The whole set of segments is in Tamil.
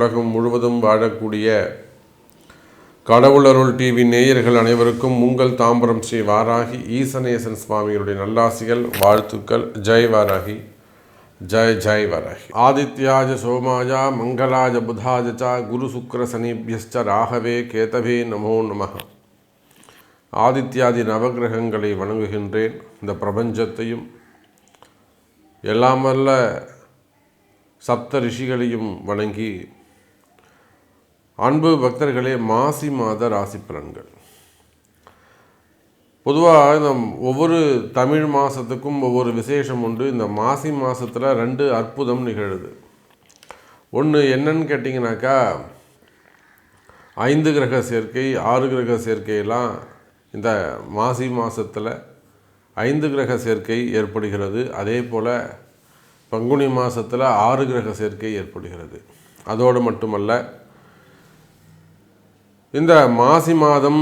உலகம் முழுவதும் வாழக்கூடிய கடவுளருள் டிவி நேயர்கள் அனைவருக்கும் உங்கள் தாம்பரம் ஸ்ரீ வாராகி ஈசனேசன் சுவாமிகளுடைய நல்லாசிகள், வாழ்த்துக்கள். ஜெய் வாராகி, ஜெய் ஜெய் வாராகி. ஆதித்யாஜ சோமாஜா மங்களாஜ புதாஜா குரு சுக்ர சனிபியஸ்ச ராகவே கேதவே நமோ நமः. ஆதித்யாதி நவகிரகங்களை வணங்குகின்றேன். இந்த பிரபஞ்சத்தையும் எல்லாமல்ல சப்த ரிஷிகளையும் வணங்கி, அன்பு பக்தர்களே, மாசி மாத ராசி பலன்கள். பொதுவாக இந்த ஒவ்வொரு தமிழ் மாதத்துக்கும் ஒவ்வொரு விசேஷம் உண்டு. இந்த மாசி மாதத்தில் 2 அற்புதம் நிகழுது. ஒன்று என்னன்னு கேட்டிங்கனாக்கா, 5 கிரக சேர்க்கை 6 கிரக சேர்க்கையெல்லாம் இந்த மாசி மாதத்தில் 5 கிரக சேர்க்கை ஏற்படுகிறது. அதே போல் பங்குனி மாதத்தில் 6 கிரக சேர்க்கை ஏற்படுகிறது. அதோடு மட்டுமல்ல, இந்த மாசி மாதம்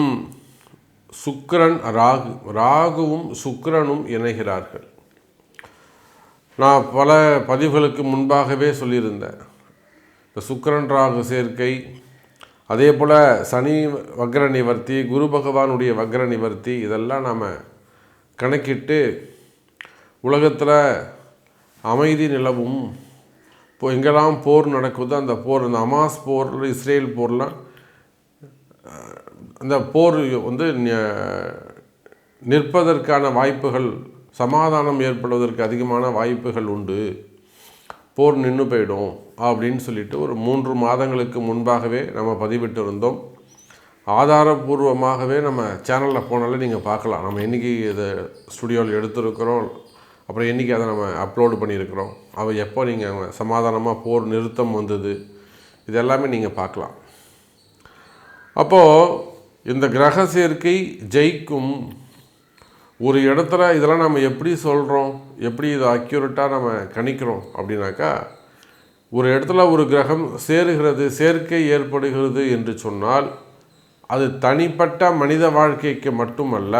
சுக்கிரன் ராகுவும் சுக்கிரனும் இணைகிறார்கள். நான் பல பதிவுகளுக்கு முன்பாகவே சொல்லியிருந்தேன். இந்த சுக்கிரன் ராகு சேர்க்கை, அதே போல் சனி வக்ர நிவர்த்தி, குரு பகவானுடைய வக்ர நிவர்த்தி, இதெல்லாம் நாம் கணக்கிட்டு உலகத்தில் அமைதி நிலவும். இப்போ எங்கெல்லாம் போர் நடக்குதோ அந்த போர், இந்த அமாஸ் போர், இஸ்ரேல் போர்லாம், அந்த போர் நிற்பதற்கான வாய்ப்புகள், சமாதானம் ஏற்படுவதற்கு அதிகமான வாய்ப்புகள் உண்டு, போர் நின்று போயிடும் அப்படின்னு சொல்லிட்டு ஒரு 3 மாதங்களுக்கு முன்பாகவே நம்ம பதிவிட்டு இருந்தோம். ஆதாரபூர்வமாகவே நம்ம சேனலில் போனாலே நீங்கள் பார்க்கலாம். நம்ம என்றைக்கு இதை ஸ்டுடியோவில் எடுத்துருக்கிறோம், அப்புறம் என்றைக்கு அதை நம்ம அப்லோடு பண்ணியிருக்கிறோம், அவள் எப்போ நீங்கள் சமாதானமாக போர் நிறுத்தம் வந்தது, இது எல்லாமே நீங்கள் பார்க்கலாம். அப்போது இந்த கிரக சேர்க்கை ஜெயிக்கும் ஒரு இடத்துல இதெல்லாம் நம்ம எப்படி சொல்கிறோம், எப்படி இது அக்யூரேட்டாக நம்ம கணிக்கிறோம் அப்படின்னாக்கா, ஒரு இடத்துல ஒரு கிரகம் சேருகிறது, சேர்க்கை ஏற்படுகிறது என்று சொன்னால் அது தனிப்பட்ட மனித வாழ்க்கைக்கு மட்டுமல்ல,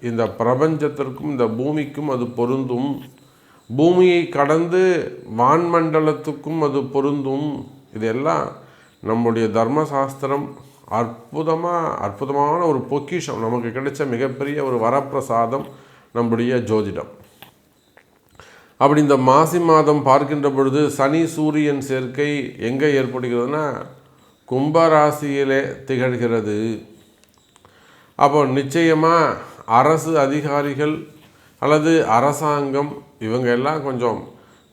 இந்த பிரபஞ்சத்திற்கும் இந்த பூமிக்கும் அது பொருந்தும். பூமியை கடந்து வான்மண்டலத்துக்கும் அது பொருந்தும். இதெல்லாம் நம்முடைய தர்மசாஸ்திரம் அற்புதமான ஒரு பொக்கிஷம், நமக்கு கிடைச்ச மிகப்பெரிய ஒரு வரப்பிரசாதம் நம்முடைய ஜோதிடம். அப்படி இந்த மாசி மாதம் பார்க்கின்ற பொழுது சனி சூரியன் சேர்க்கை எங்கே ஏற்படுகிறதுனா கும்பராசியிலே திகழ்கிறது. அப்போ நிச்சயமாக அரசு அதிகாரிகள் அல்லது அரசாங்கம் இவங்க எல்லாம் கொஞ்சம்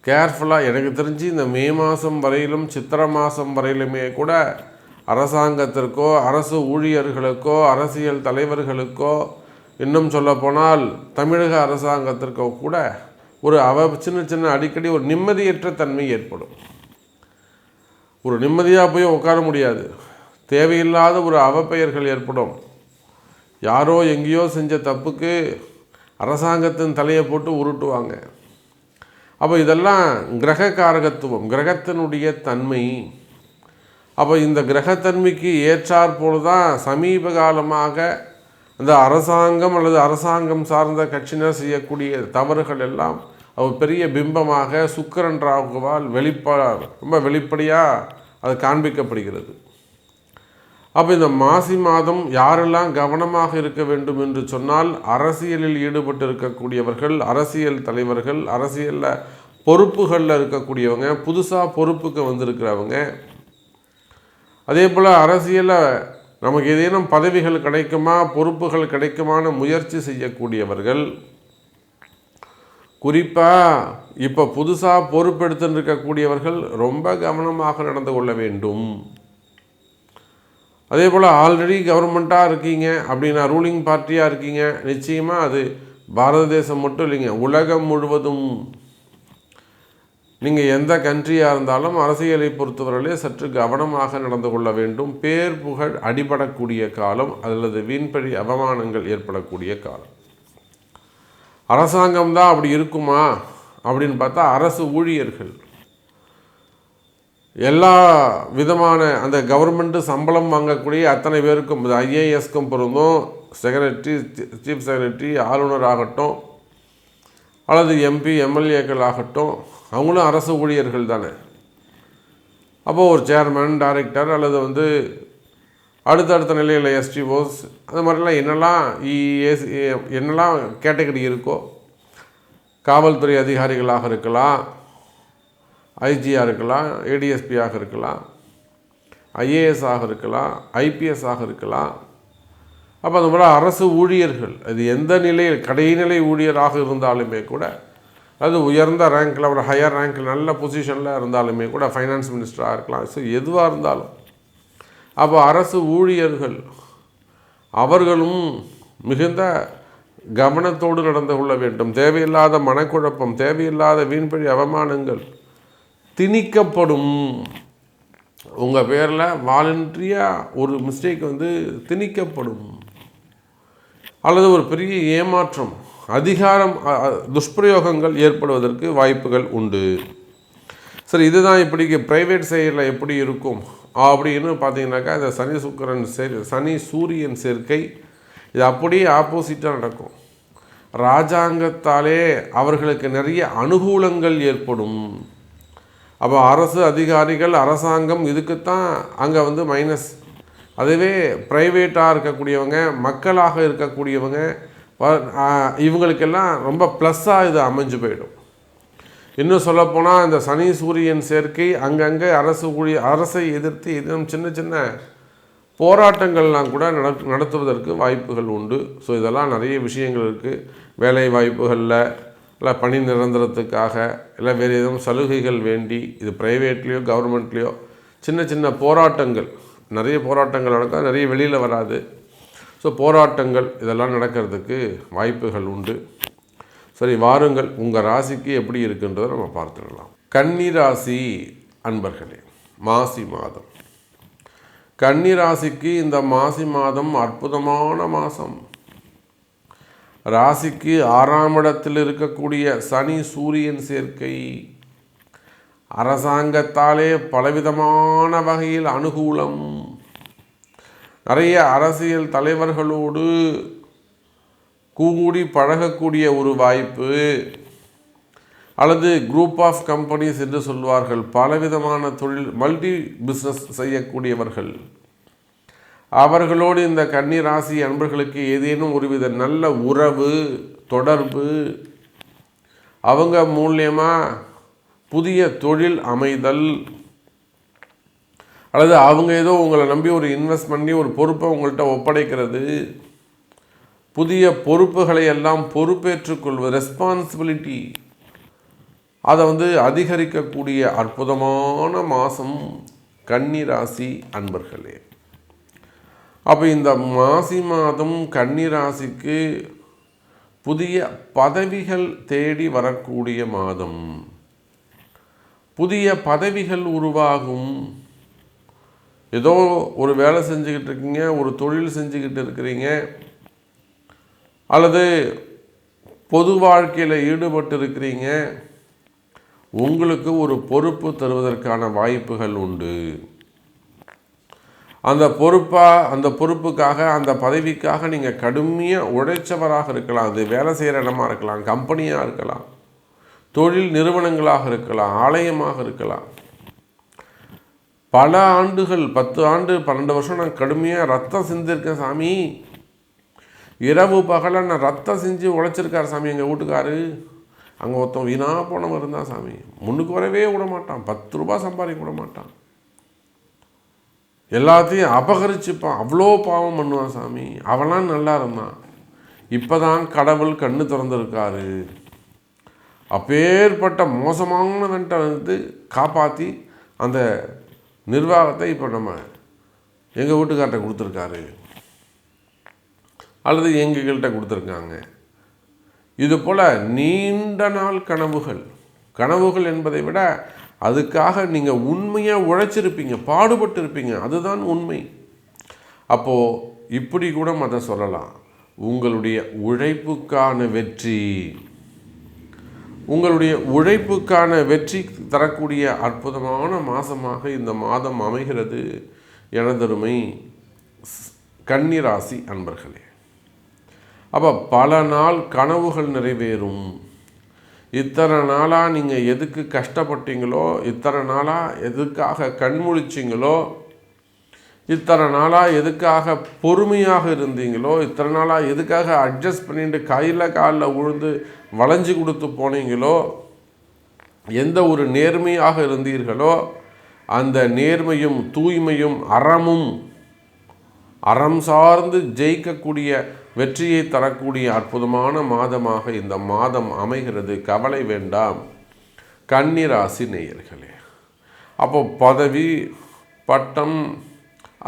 கேர்ஃபுல்லாக, எனக்கு தெரிஞ்சு இந்த மே மாதம் வரையிலும் சித்திரை மாதம் வரையிலுமே கூட அரசாங்கத்திற்கோ அரசு ஊழியர்களுக்கோ அரசியல் தலைவர்களுக்கோ, இன்னும் சொல்லப்போனால் தமிழக அரசாங்கத்திற்கோ கூட ஒரு சின்ன அடிக்கடி ஒரு நிம்மதியற்ற தன்மை ஏற்படும். ஒரு நிம்மதியாக போய் உட்கார முடியாது. தேவையில்லாத ஒரு அவப்பெயர்கள் ஏற்படும். யாரோ எங்கேயோ செஞ்ச தப்புக்கு அரசாங்கத்தின் தலையை போட்டு உருட்டுவாங்க. அப்போ இதெல்லாம் கிரக காரகத்துவம், கிரகத்தினுடைய தன்மை. அப்போ இந்த கிரகத்தன்மைக்கு ஏற்றாற்போல் தான் சமீப காலமாக அந்த அரசாங்கம் அல்லது அரசாங்கம் சார்ந்த கட்சியினர் செய்யக்கூடிய தவறுகள் எல்லாம் பெரிய பிம்பமாக சுக்கிரன் ராகுவால் ரொம்ப வெளிப்படையாக அது காண்பிக்கப்படுகிறது. அப்போ இந்த மாசி மாதம் யாரெல்லாம் கவனமாக இருக்க வேண்டும் என்று சொன்னால், அரசியலில் ஈடுபட்டு இருக்கக்கூடியவர்கள், அரசியல் தலைவர்கள், அரசியலில் பொறுப்புகளில் இருக்கக்கூடியவங்க, புதுசாக பொறுப்புக்கு வந்திருக்கிறவங்க, அதே போல் அரசியலில் நமக்கு ஏதேனும் பதவிகள் கிடைக்குமா, பொறுப்புகள் கிடைக்குமான முயற்சி செய்யக்கூடியவர்கள், குறிப்பாக இப்போ புதுசாக பொறுப்பெடுத்துன்னு இருக்கக்கூடியவர்கள் ரொம்ப கவனமாக நடந்து கொள்ள வேண்டும். அதே போல் ஆல்ரெடி கவர்மெண்ட்டாக இருக்கீங்க அப்படின்னா, ரூலிங் பார்ட்டியாக இருக்கீங்க, நிச்சயமாக அது பாரத தேசம் மட்டும் இல்லைங்க, உலகம் முழுவதும் நீங்கள் எந்த கண்ட்ரியாக இருந்தாலும் அரசியலை பொறுத்தவரையிலே சற்று கவனமாக நடந்து கொள்ள வேண்டும். பேர் புகழ் அடிபடக்கூடிய காலம் அல்லது வீண்பழி அவமானங்கள் ஏற்படக்கூடிய காலம். அரசாங்கம் தான் அப்படி இருக்குமா அப்படின்னு பார்த்தா, அரசு ஊழியர்கள் எல்லா விதமான அந்த கவர்மெண்ட்டு சம்பளம் வாங்கக்கூடிய அத்தனை பேருக்கும், ஐஏஎஸ்க்கும் பொருந்தும், செக்ரட்டரி, சீஃப் செக்ரட்டரி, ஆளுநர் ஆகட்டும் அல்லது எம்பி எம்எல்ஏக்கள் ஆகட்டும், அவங்களும் அரசு ஊழியர்கள் தானே. அப்போது ஒரு சேர்மன், டைரக்டர் அல்லது வந்து அடுத்தடுத்த நிலையில் எஸ்டிஓஸ் அந்த மாதிரிலாம் என்னெல்லாம் கேட்டகரி இருக்கோ, காவல்துறை அதிகாரிகளாக இருக்கலாம், ஐஜியாக இருக்கலாம், ஏடிஎஸ்பியாக இருக்கலாம், ஐஏஎஸ் ஆக இருக்கலாம், ஐபிஎஸ் ஆக இருக்கலாம். அப்போ அந்த மாதிரி அரசு ஊழியர்கள், அது எந்த நிலையில் கடைநிலை ஊழியராக இருந்தாலுமே கூட, அது உயர்ந்த ரேங்கில் ஒரு ஹையர் ரேங்கில் நல்ல பொசிஷனில் இருந்தாலுமே கூட, ஃபைனான்ஸ் மினிஸ்டராக இருக்கலாம், ஸோ எதுவாக இருந்தாலும், அப்போ அரசு ஊழியர்கள் அவர்களும் மிகுந்த கவனத்தோடு நடந்து கொள்ள வேண்டும். தேவையில்லாத மனக்குழப்பம், தேவையில்லாத வீண்பழி அவமானங்கள் திணிக்கப்படும். உங்கள் பேரில் வாலண்டரியாக ஒரு மிஸ்டேக் வந்து திணிக்கப்படும், அல்லது ஒரு பெரிய ஏமாற்றம், அதிகாரம் துஷ்பிரயோகங்கள் ஏற்படுவதற்கு வாய்ப்புகள் உண்டு. சரி, இதுதான் இப்படி ப்ரைவேட் சைடில் எப்படி இருக்கும் அப்படின்னு பார்த்தீங்கன்னாக்கா, இந்த சனி சூரியன் சேர்க்கை இது அப்படியே ஆப்போசிட்டாக நடக்கும். இராஜாங்கத்தாலே அவர்களுக்கு நிறைய அனுகூலங்கள் ஏற்படும். அப்போ அரசு அதிகாரிகள், அரசாங்கம் இதுக்குத்தான் அங்கே வந்து மைனஸ். அதுவே ப்ரைவேட்டாக இருக்கக்கூடியவங்க, மக்களாக இருக்கக்கூடியவங்க, இவங்களுக்கெல்லாம் ரொம்ப ப்ளஸ்ஸாக இது அமைஞ்சு போயிடும். இன்னும் சொல்லப்போனால் இந்த சனி சூரியன் சேர்க்கை அங்கங்கே அரசை எதிர்த்து இன்னும் சின்ன சின்ன போராட்டங்கள்லாம் கூட நடத்துவதற்கு வாய்ப்புகள் உண்டு. ஸோ இதெல்லாம் நிறைய விஷயங்கள் இருக்குது. வேலை வாய்ப்புகளில், இல்லை பணி நிரந்தரத்துக்காக, இல்லை வேறு எதுவும் சலுகைகள் வேண்டி, இது ப்ரைவேட்லேயோ கவர்மெண்ட்லேயோ சின்ன சின்ன போராட்டங்கள், நிறைய போராட்டங்கள் நடக்கும், நிறைய வெளியில் வராது. ஸோ போராட்டங்கள் இதெல்லாம் நடக்கிறதுக்கு வாய்ப்புகள் உண்டு. சரி, வாருங்கள் உங்கள் ராசிக்கு எப்படி இருக்குன்றதை நம்ம பார்த்துடலாம். கன்னி ராசி அன்பர்களே, மாசி மாதம். கன்னி ராசிக்கு இந்த மாசி மாதம் அற்புதமான மாதம். ராசிக்கு 6ஆம் இடத்தில் இருக்கக்கூடிய சனி சூரியன் சேர்க்கை அரசாங்கத்தாலே பலவிதமான வகையில் அனுகூலம். நிறைய அரசியல் தலைவர்களோடு கூடி பழகக்கூடிய ஒரு வாய்ப்பு, அல்லது குரூப் ஆஃப் கம்பெனிஸ் என்று சொல்வார்கள், பலவிதமான தொழில் மல்டி பிஸ்னஸ் செய்யக்கூடியவர்கள், அவர்களோடு இந்த கன்னி ராசி அன்பர்களுக்கு ஏதேனும் ஒருவித நல்ல உறவு தொடர்பு, அவங்க மூலியமாக புதிய தொழில் அமைதல், அல்லது அவங்க ஏதோ உங்களை நம்பி ஒரு இன்வெஸ்ட் பண்ணி ஒரு பொறுப்பை உங்கள்கிட்ட ஒப்படைக்கிறது, புதிய பொறுப்புகளை எல்லாம் பொறுப்பேற்றுக்கொள்வது, ரெஸ்பான்சிபிலிட்டி அதை வந்து அதிகரிக்கக்கூடிய அற்புதமான மாதம் கன்னி ராசி அன்பர்களே. அப்போ இந்த மாசி மாதம் கன்னி ராசிக்கு புதிய பதவிகள் தேடி வரக்கூடிய மாதம். புதிய பதவிகள் உருவாகும். ஏதோ ஒரு வேலை செஞ்சுக்கிட்டு இருக்கீங்க, ஒரு தொழில் செஞ்சுக்கிட்டு இருக்கிறீங்க, அல்லது பொது வாழ்க்கையில் ஈடுபட்டு இருக்கிறீங்க, உங்களுக்கு ஒரு பொறுப்பு தருவதற்கான வாய்ப்புகள் உண்டு. அந்த பொறுப்புக்காக, அந்த பதவிக்காக நீங்கள் கடுமையாக உழைச்சவராக இருக்கலாம். அது வேலை செய்கிற இடமா இருக்கலாம், கம்பெனியாக இருக்கலாம், தொழில் நிறுவனங்களாக இருக்கலாம், ஆலயமாக இருக்கலாம். பல ஆண்டுகள், 10 ஆண்டு 12 வருஷம் நான் கடுமையாக ரத்தம் செஞ்சுருக்கேன் சாமி, இரவு பகலாக நான் ரத்தம் செஞ்சு உழைச்சிருக்கார் சாமி எங்கள் வீட்டுக்காரு. அங்கே ஒருத்தன் வீணாக போனவன் இருந்தான் சாமி, முன்னுக்கு வரவே விட மாட்டான், 10 ரூபா சம்பாதிக்க விட மாட்டான், எல்லாத்தையும் அபகரிச்சுப்பான், அவ்வளோ பாவம் பண்ணுவான் சாமி, அவெல்லாம் நல்லா இருந்தான், இப்போ தான் கடவுள் கண்ணு திறந்துருக்காரு. அப்பேற்பட்ட மோசமானவன்ட்ட வந்து காப்பாற்றி அந்த நிர்வாகத்தை இப்போ நம்ம எங்கள் வீட்டுக்கார்ட்ட கொடுத்துருக்காரு, அல்லது எங்கள்கிட்ட கொடுத்துருக்காங்க. இது போல் நீண்ட நாள் கனவுகள் என்பதை விட அதுக்காக நீங்கள் உண்மையாக உழைச்சிருப்பீங்க, பாடுபட்டு இருப்பீங்க, அதுதான் உண்மை. அப்போது இப்படி கூட அதை சொல்லலாம், உங்களுடைய உழைப்புக்கான வெற்றி தரக்கூடிய அற்புதமான மாதமாக இந்த மாதம் அமைகிறது எனதருமை கன்னி ராசி அன்பர்களே. அப்போ பல நாள் கனவுகள் நிறைவேறும். இத்தனை நாளாக நீங்கள் எதுக்கு கஷ்டப்பட்டீங்களோ, இத்தனை நாளாக எதுக்காக கண்முழிச்சிங்களோ, இத்தனை நாளாக எதுக்காக பொறுமையாக இருந்தீங்களோ, இத்தனை நாளாக எதுக்காக அட்ஜஸ்ட் பண்ணிட்டு கையில் காலில் உழுந்து வளைஞ்சு கொடுத்து போனீங்களோ, எந்த ஒரு நேர்மையாக இருந்தீர்களோ அந்த நேர்மையும் தூய்மையும் அறம் சார்ந்து ஜெயிக்கக்கூடிய வெற்றியை தரக்கூடிய அற்புதமான மாதமாக இந்த மாதம் அமைகிறது. கவலை வேண்டாம் கன்னி ராசி நேயர்களே. அப்போ பதவி, பட்டம்,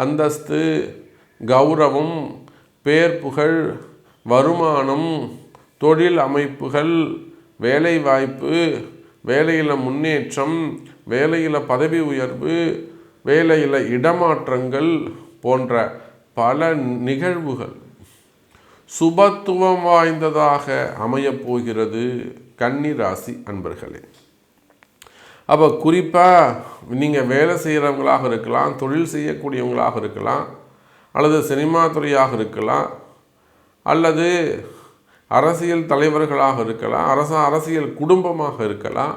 அந்தஸ்து, கௌரவம், பேர், புகழ், வருமானம், தொழில் அமைப்புகள், வேலை வாய்ப்பு, வேலையில் முன்னேற்றம், வேலையில் பதவி உயர்வு, வேலையில் இடமாற்றங்கள் போன்ற பல நிகழ்வுகள் சுபத்துவம் வாய்ந்ததாக அமையப்போகிறது கன்னி ராசி அன்பர்களே. அப்போ குறிப்பாக நீங்கள் வேலை செய்கிறவங்களாக இருக்கலாம், தொழில் செய்யக்கூடியவங்களாக இருக்கலாம், அல்லது சினிமா துறையாக இருக்கலாம், அல்லது அரசியல் தலைவர்களாக இருக்கலாம், அரசியல் குடும்பமாக இருக்கலாம்.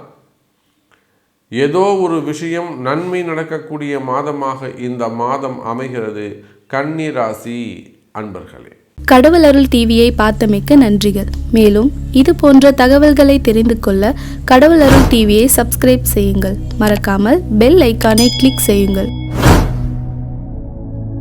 ஏதோ ஒரு விஷயம் நன்மை நடக்கக்கூடிய மாதமாக இந்த மாதம் அமைகிறது கன்னி ராசி அன்பர்களே. கடவுள் அருள் டிவியை பார்த்தமைக்கு நன்றிகள். மேலும் இது போன்ற தகவல்களை தெரிந்து கொள்ள கடவுள் அருள் டிவியை சப்ஸ்கிரைப் செய்யுங்கள். மறக்காமல் பெல் ஐக்கானை கிளிக் செய்யுங்கள்.